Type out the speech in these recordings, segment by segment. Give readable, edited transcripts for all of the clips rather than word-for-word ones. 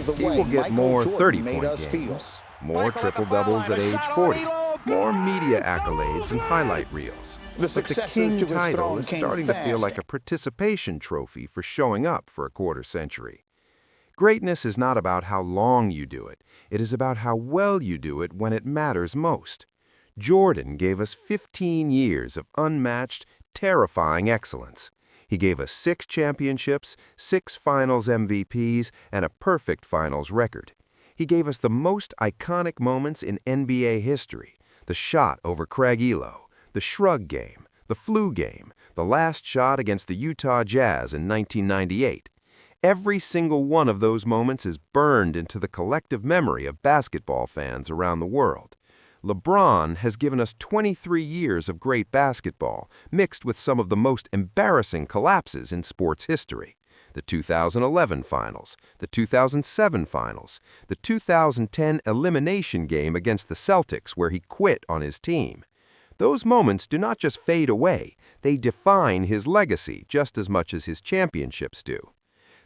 He will get more 30-point games, more triple-doubles at age 40, more media accolades and highlight reels. But the King title is starting to feel like a participation trophy for showing up for a quarter century. Greatness is not about how long you do it. It is about how well you do it when it matters most. Jordan gave us 15 years of unmatched, terrifying excellence. He gave us 6 championships, 6 finals MVPs, and a perfect finals record. He gave us the most iconic moments in NBA history: the shot over Craig Elo, the shrug game, the flu game, the last shot against the Utah Jazz in 1998. Every single one of those moments is burned into the collective memory of basketball fans around the world. LeBron has given us 23 years of great basketball, mixed with some of the most embarrassing collapses in sports history. The 2011 Finals, the 2007 Finals, the 2010 elimination game against the Celtics where he quit on his team. Those moments do not just fade away, they define his legacy just as much as his championships do.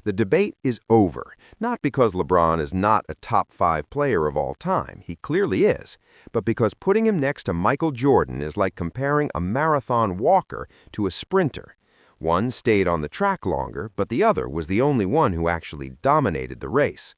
The debate is over, not because LeBron is not a top 5 player of all time, he clearly is, but because putting him next to Michael Jordan is like comparing a marathon walker to a sprinter. One stayed on the track longer, but the other was the only one who actually dominated the race.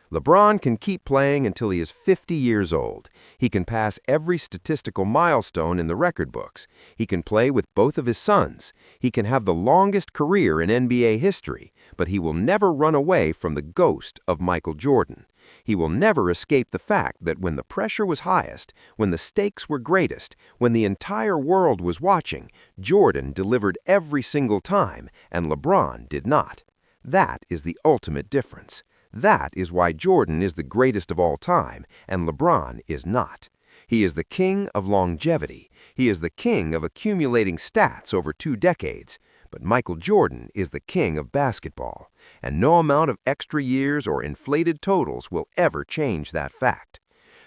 LeBron can keep playing until he is 50 years old. He can pass every statistical milestone in the record books. He can play with both of his sons. He can have the longest career in NBA history, but he will never run away from the ghost of Michael Jordan. He will never escape the fact that when the pressure was highest, when the stakes were greatest, when the entire world was watching, Jordan delivered every single time, and LeBron did not. That is the ultimate difference. That is why Jordan is the greatest of all time, and LeBron is not. He is the king of longevity. He is the king of accumulating stats over 2 decades. But Michael Jordan is the king of basketball, and no amount of extra years or inflated totals will ever change that fact.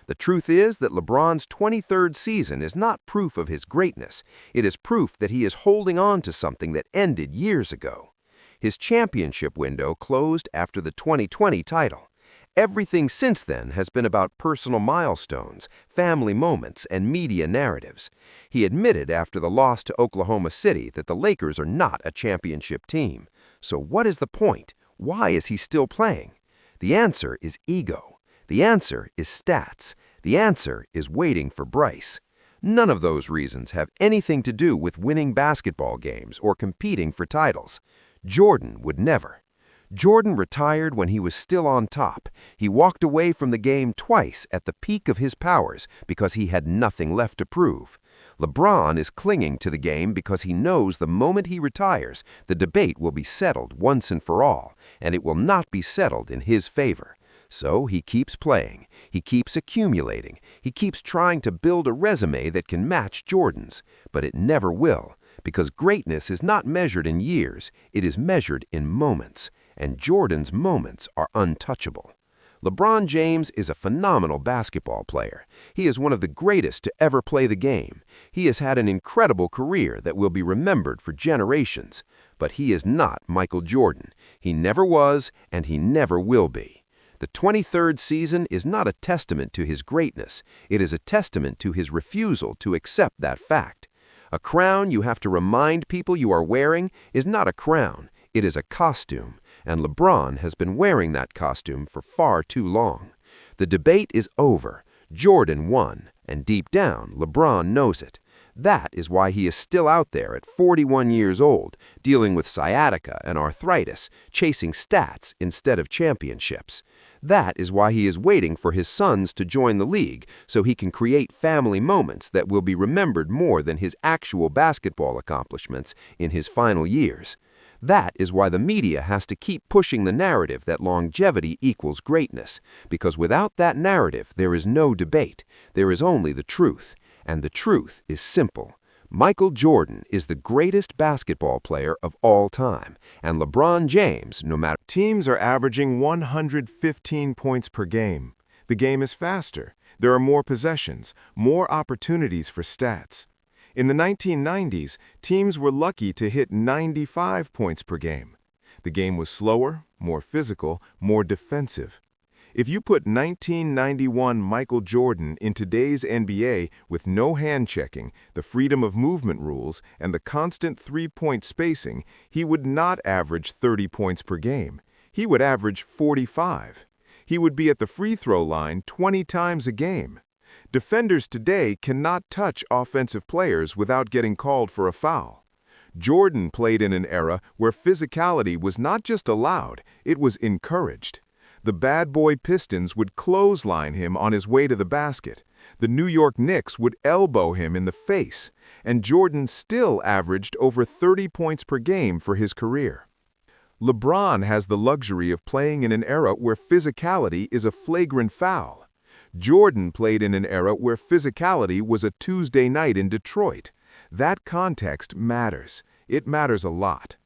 The truth is that LeBron's 23rd season is not proof of his greatness. It is proof that he is holding on to something that ended years ago. His championship window closed after the 2020 title. Everything since then has been about personal milestones, family moments, and media narratives. He admitted after the loss to Oklahoma City that the Lakers are not a championship team. So what is the point? Why is he still playing? The answer is ego. The answer is stats. The answer is waiting for Bryce. None of those reasons have anything to do with winning basketball games or competing for titles. Jordan would never. Jordan retired when he was still on top. He walked away from the game twice at the peak of his powers because he had nothing left to prove. LeBron is clinging to the game because he knows the moment he retires, the debate will be settled once and for all, and it will not be settled in his favor. So he keeps playing, he keeps accumulating, he keeps trying to build a resume that can match Jordan's, but it never will, because greatness is not measured in years, it is measured in moments, and Jordan's moments are untouchable. LeBron James is a phenomenal basketball player. He is one of the greatest to ever play the game. He has had an incredible career that will be remembered for generations, but he is not Michael Jordan. He never was, and he never will be. The 23rd season is not a testament to his greatness. It is a testament to his refusal to accept that fact. A crown you have to remind people you are wearing is not a crown. It is a costume, and LeBron has been wearing that costume for far too long. The debate is over. Jordan won, and deep down, LeBron knows it. That is why he is still out there at 41 years old, dealing with sciatica and arthritis, chasing stats instead of championships. That is why he is waiting for his sons to join the league so he can create family moments that will be remembered more than his actual basketball accomplishments in his final years. That is why the media has to keep pushing the narrative that longevity equals greatness, because without that narrative there is no debate, there is only the truth, and the truth is simple. Michael Jordan is the greatest basketball player of all time, and LeBron James, no matter. Teams are averaging 115 points per game. The game is faster. There are more possessions, more opportunities for stats. In the 1990s, teams were lucky to hit 95 points per game. The game was slower, more physical, more defensive. If you put 1991 Michael Jordan in today's NBA with no hand-checking, the freedom of movement rules, and the constant three-point spacing, he would not average 30 points per game. He would average 45. He would be at the free throw line 20 times a game. Defenders today cannot touch offensive players without getting called for a foul. Jordan played in an era where physicality was not just allowed, it was encouraged. The bad boy Pistons would clothesline him on his way to the basket. The New York Knicks would elbow him in the face, and Jordan still averaged over 30 points per game for his career. LeBron has the luxury of playing in an era where physicality is a flagrant foul. Jordan played in an era where physicality was a Tuesday night in Detroit. That context matters. It matters a lot.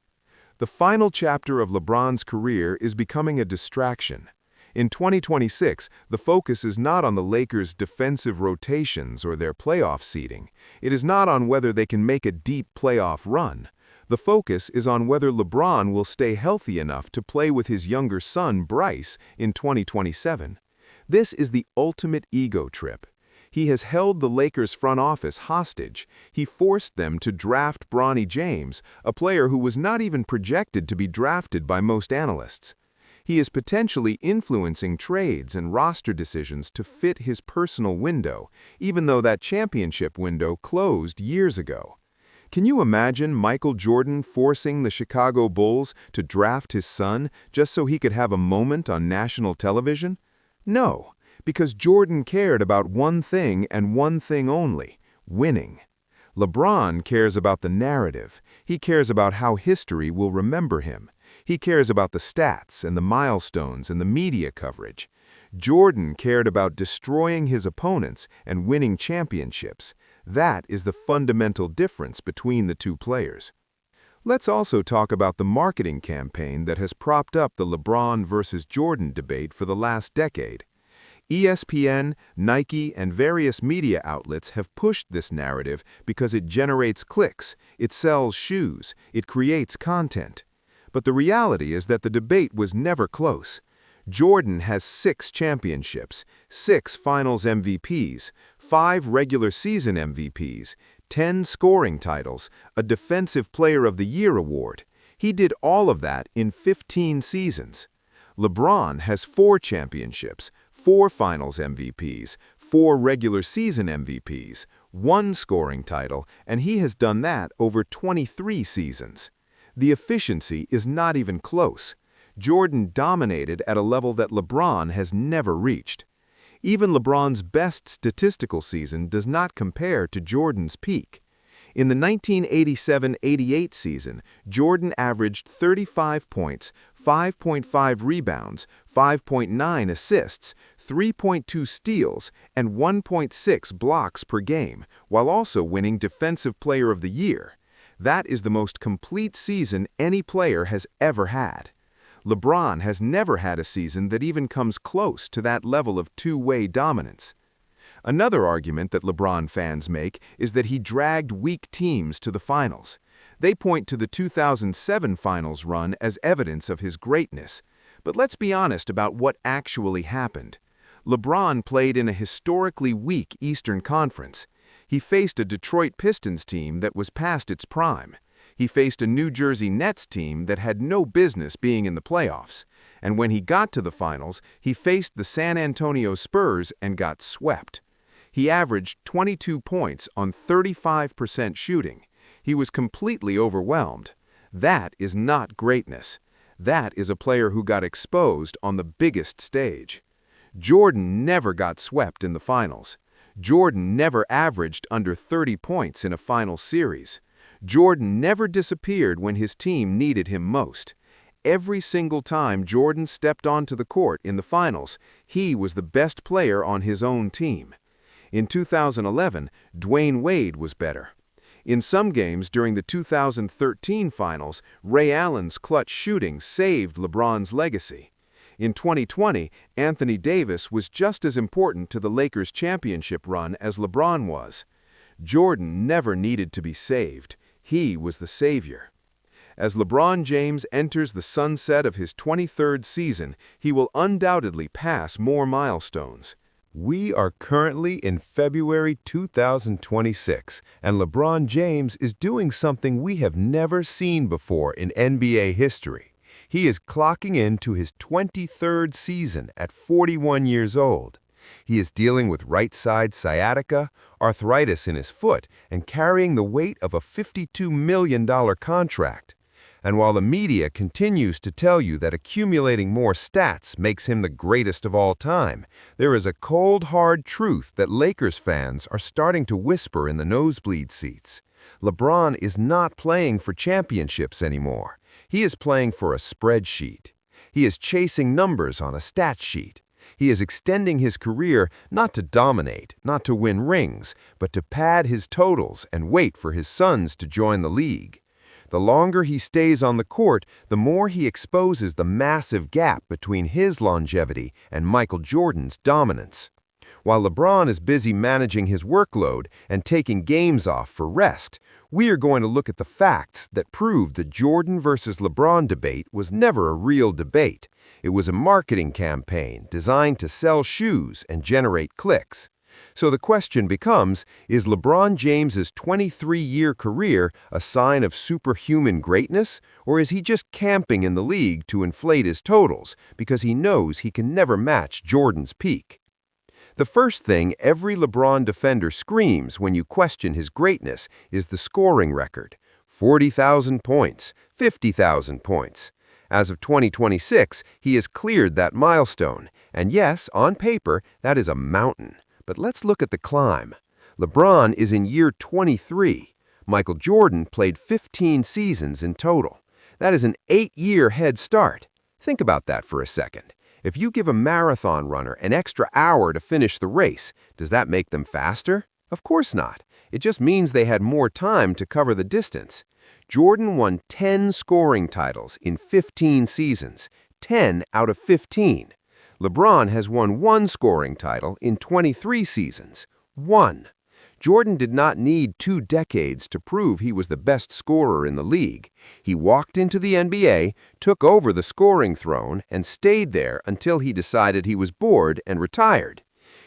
The final chapter of LeBron's career is becoming a distraction. In 2026, the focus is not on the Lakers' defensive rotations or their playoff seeding. It is not on whether they can make a deep playoff run. The focus is on whether LeBron will stay healthy enough to play with his younger son, Bryce, in 2027. This is the ultimate ego trip. He has held the Lakers' front office hostage. He forced them to draft LeBron James, a player who was not even projected to be drafted by most analysts. He is potentially influencing trades and roster decisions to fit his personal window, even though that championship window closed years ago. Can you imagine Michael Jordan forcing the Chicago Bulls to draft his son just so he could have a moment on national television? No. Because Jordan cared about one thing and one thing only: winning. LeBron cares about the narrative. He cares about how history will remember him. He cares about the stats and the milestones and the media coverage. Jordan cared about destroying his opponents and winning championships. That is the fundamental difference between the two players. Let's also talk about the marketing campaign that has propped up the LeBron versus Jordan debate for the last decade. ESPN, Nike, and various media outlets have pushed this narrative because it generates clicks, it sells shoes, it creates content. But the reality is that the debate was never close. Jordan has 6 championships, 6 Finals MVPs, 5 regular season MVPs, 10 scoring titles, a Defensive Player of the Year award. He did all of that in 15 seasons. LeBron has 4 championships, 4 Finals MVPs, 4 regular season MVPs, 1 scoring title, and he has done that over 23 seasons. The efficiency is not even close. Jordan dominated at a level that LeBron has never reached. Even LeBron's best statistical season does not compare to Jordan's peak. In the 1987-88 season, Jordan averaged 35 points, 5.5 rebounds, 5.9 assists, 3.2 steals, and 1.6 blocks per game, while also winning Defensive Player of the Year. That is the most complete season any player has ever had. LeBron has never had a season that even comes close to that level of two-way dominance. Another argument that LeBron fans make is that he dragged weak teams to the finals. They point to the 2007 finals run as evidence of his greatness. But let's be honest about what actually happened. LeBron played in a historically weak Eastern Conference. He faced a Detroit Pistons team that was past its prime. He faced a New Jersey Nets team that had no business being in the playoffs. And when he got to the finals, he faced the San Antonio Spurs and got swept. He averaged 22 points on 35% shooting. He was completely overwhelmed. That is not greatness. That is a player who got exposed on the biggest stage. Jordan never got swept in the finals. Jordan never averaged under 30 points in a final series. Jordan never disappeared when his team needed him most. Every single time Jordan stepped onto the court in the finals, he was the best player on his own team. In 2011, Dwayne Wade was better. In some games during the 2013 finals, Ray Allen's clutch shooting saved LeBron's legacy. In 2020, Anthony Davis was just as important to the Lakers' championship run as LeBron was. Jordan never needed to be saved. He was the savior. As LeBron James enters the sunset of his 23rd season, he will undoubtedly pass more milestones. We are currently in February 2026, and LeBron James is doing something we have never seen before in NBA history. He is clocking into his 23rd season at 41 years old. He is dealing with right-side sciatica, arthritis in his foot, and carrying the weight of a $52 million contract. And while the media continues to tell you that accumulating more stats makes him the greatest of all time, there is a cold, hard truth that Lakers fans are starting to whisper in the nosebleed seats. LeBron is not playing for championships anymore. He is playing for a spreadsheet. He is chasing numbers on a stat sheet. He is extending his career not to dominate, not to win rings, but to pad his totals and wait for his sons to join the league. The longer he stays on the court, the more he exposes the massive gap between his longevity and Michael Jordan's dominance. While LeBron is busy managing his workload and taking games off for rest, we are going to look at the facts that prove the Jordan versus LeBron debate was never a real debate. It was a marketing campaign designed to sell shoes and generate clicks. So the question becomes, is LeBron James's 23-year career a sign of superhuman greatness, or is he just camping in the league to inflate his totals because he knows he can never match Jordan's peak? The first thing every LeBron defender screams when you question his greatness is the scoring record. 40,000 points, 50,000 points. As of 2026, he has cleared that milestone. And yes, on paper, that is a mountain. But let's look at the climb. LeBron is in year 23. Michael Jordan played 15 seasons in total. That is an 8-year head start. Think about that for a second. If you give a marathon runner an extra hour to finish the race, does that make them faster? Of course not. It just means they had more time to cover the distance. Jordan won 10 scoring titles in 15 seasons, 10 out of 15. LeBron has won 1 scoring title in 23 seasons. 1. Jordan did not need 2 decades to prove he was the best scorer in the league. He walked into the NBA, took over the scoring throne, and stayed there until he decided he was bored and retired.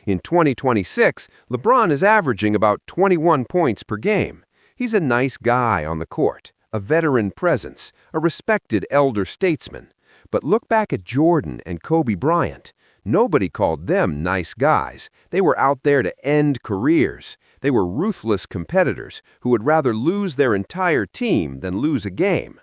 In 2026, LeBron is averaging about 21 points per game. He's a nice guy on the court, a veteran presence, a respected elder statesman. But look back at Jordan and Kobe Bryant. Nobody called them nice guys. They were out there to end careers. They were ruthless competitors who would rather lose their entire team than lose a game.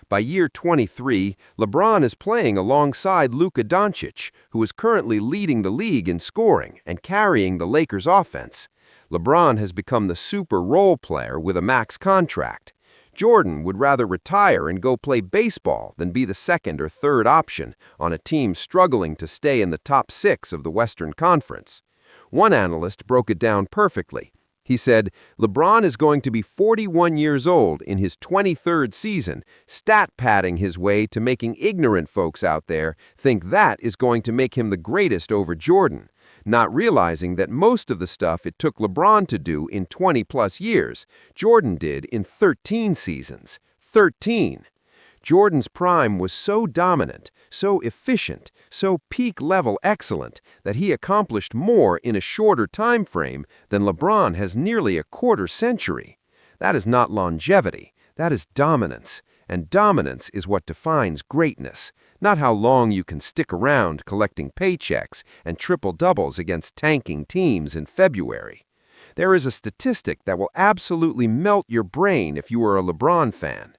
By year 23, LeBron is playing alongside Luka Doncic, who is currently leading the league in scoring and carrying the Lakers' offense. LeBron has become the super role player with a max contract. Jordan would rather retire and go play baseball than be the second or third option on a team struggling to stay in the top 6 of the Western Conference. One analyst broke it down perfectly. He said, LeBron is going to be 41 years old in his 23rd season, stat-padding his way to making ignorant folks out there think that is going to make him the greatest over Jordan, not realizing that most of the stuff it took LeBron to do in 20-plus years, Jordan did in 13 seasons. 13! Jordan's prime was so dominant, so efficient, so peak-level excellent that he accomplished more in a shorter time frame than LeBron has nearly a quarter century. That is not longevity, that is dominance. And dominance is what defines greatness, not how long you can stick around collecting paychecks and triple-doubles against tanking teams in February. There is a statistic that will absolutely melt your brain if you are a LeBron fan.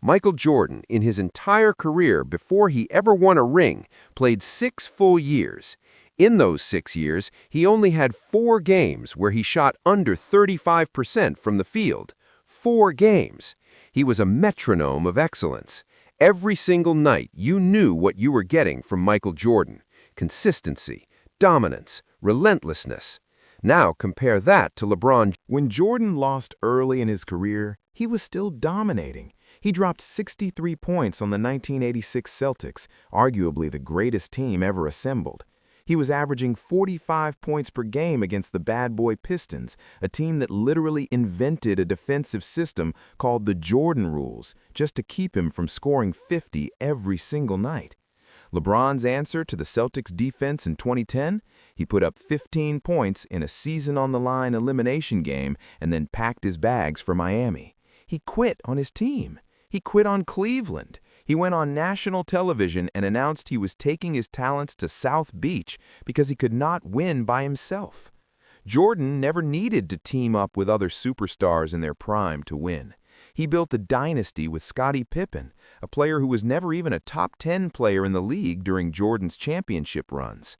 Michael Jordan, in his entire career before he ever won a ring, played 6 full years. In those 6 years, he only had 4 games where he shot under 35% from the field. 4 games. He was a metronome of excellence. Every single night, you knew what you were getting from Michael Jordan. Consistency, dominance, relentlessness. Now compare that to LeBron. When Jordan lost early in his career, he was still dominating. He dropped 63 points on the 1986 Celtics, arguably the greatest team ever assembled. He was averaging 45 points per game against the bad boy Pistons, a team that literally invented a defensive system called the Jordan rules just to keep him from scoring 50 every single night. LeBron's answer to the Celtics' defense in 2010? He put up 15 points in a season-on-the-line elimination game and then packed his bags for Miami. He quit on his team. He quit on Cleveland. He went on national television and announced he was taking his talents to South Beach because he could not win by himself. Jordan never needed to team up with other superstars in their prime to win. He built a dynasty with Scottie Pippen, a player who was never even a top 10 player in the league during Jordan's championship runs.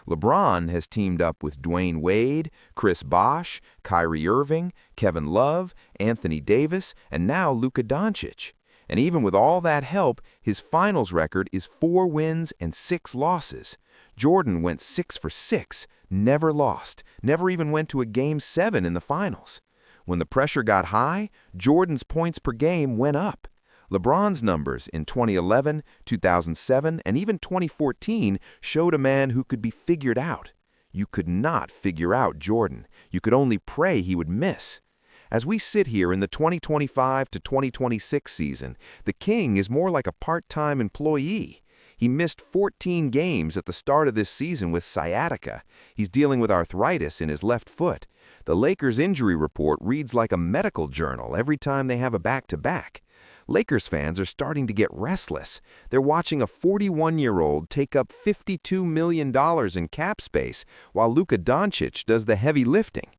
LeBron has teamed up with Dwayne Wade, Chris Bosh, Kyrie Irving, Kevin Love, Anthony Davis, and now Luka Doncic. And even with all that help, his finals record is 4 wins and 6 losses. Jordan went 6 for 6, never lost, never even went to a Game 7 in the finals. When the pressure got high, Jordan's points per game went up. LeBron's numbers in 2011, 2007, and even 2014 showed a man who could be figured out. You could not figure out Jordan. You could only pray he would miss. As we sit here in the 2025 to 2026 season, the King is more like a part-time employee. He missed 14 games at the start of this season with sciatica. He's dealing with arthritis in his left foot. The Lakers' injury report reads like a medical journal every time they have a back-to-back. Lakers fans are starting to get restless. They're watching a 41-year-old take up $52 million in cap space while Luka Doncic does the heavy lifting.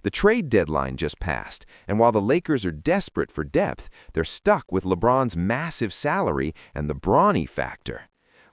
The trade deadline just passed, and while the Lakers are desperate for depth, they're stuck with LeBron's massive salary and the brawny factor.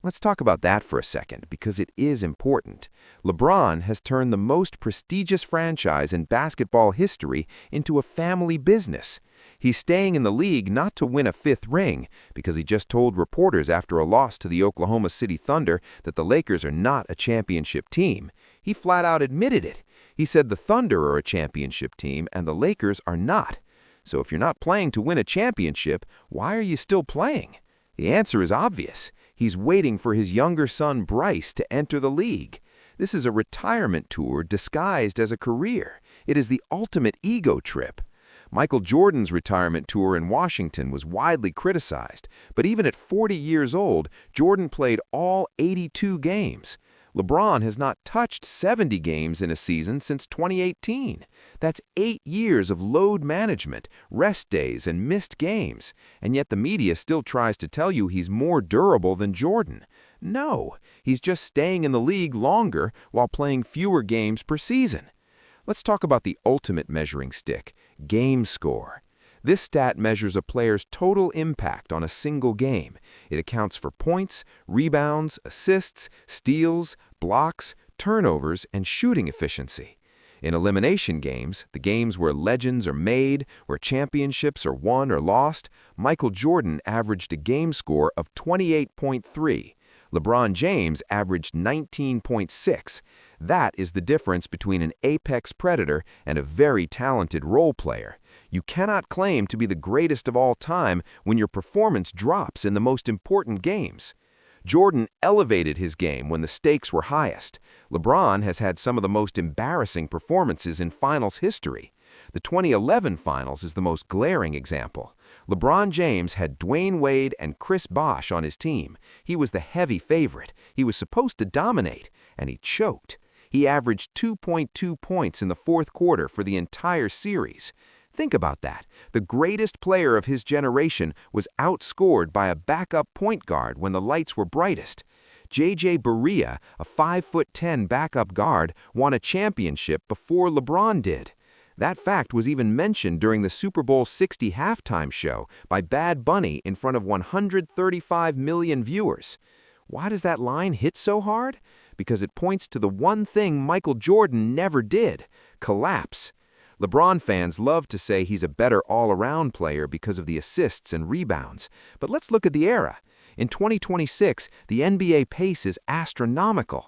Let's talk about that for a second, because it is important. LeBron has turned the most prestigious franchise in basketball history into a family business. He's staying in the league not to win a 5th ring, because he just told reporters after a loss to the Oklahoma City Thunder that the Lakers are not a championship team. He flat out admitted it. He said the Thunder are a championship team and the Lakers are not. So if you're not playing to win a championship, why are you still playing? The answer is obvious. He's waiting for his younger son Bryce to enter the league. This is a retirement tour disguised as a career. It is the ultimate ego trip. Michael Jordan's retirement tour in Washington was widely criticized, but even at 40 years old, Jordan played all 82 games. LeBron has not touched 70 games in a season since 2018. That's 8 years of load management, rest days, and missed games. And yet the media still tries to tell you he's more durable than Jordan. No, he's just staying in the league longer while playing fewer games per season. Let's talk about the ultimate measuring stick, game score. This stat measures a player's total impact on a single game. It accounts for points, rebounds, assists, steals, blocks, turnovers, and shooting efficiency. In elimination games, the games where legends are made, where championships are won or lost, Michael Jordan averaged a game score of 28.3. LeBron James averaged 19.6. That is the difference between an apex predator and a very talented role player. You cannot claim to be the greatest of all time when your performance drops in the most important games. Jordan elevated his game when the stakes were highest. LeBron has had some of the most embarrassing performances in finals history. The 2011 finals is the most glaring example. LeBron James had Dwayne Wade and Chris Bosh on his team. He was the heavy favorite. He was supposed to dominate, and he choked. He averaged 2.2 points in the 4th quarter for the entire series. Think about that. The greatest player of his generation was outscored by a backup point guard when the lights were brightest. J.J. Barea, a 5'10" backup guard, won a championship before LeBron did. That fact was even mentioned during the Super Bowl 60 halftime show by Bad Bunny in front of 135 million viewers. Why does that line hit so hard? Because it points to the one thing Michael Jordan never did: collapse. LeBron fans love to say he's a better all-around player because of the assists and rebounds. But let's look at the era. In 2026, the NBA pace is astronomical.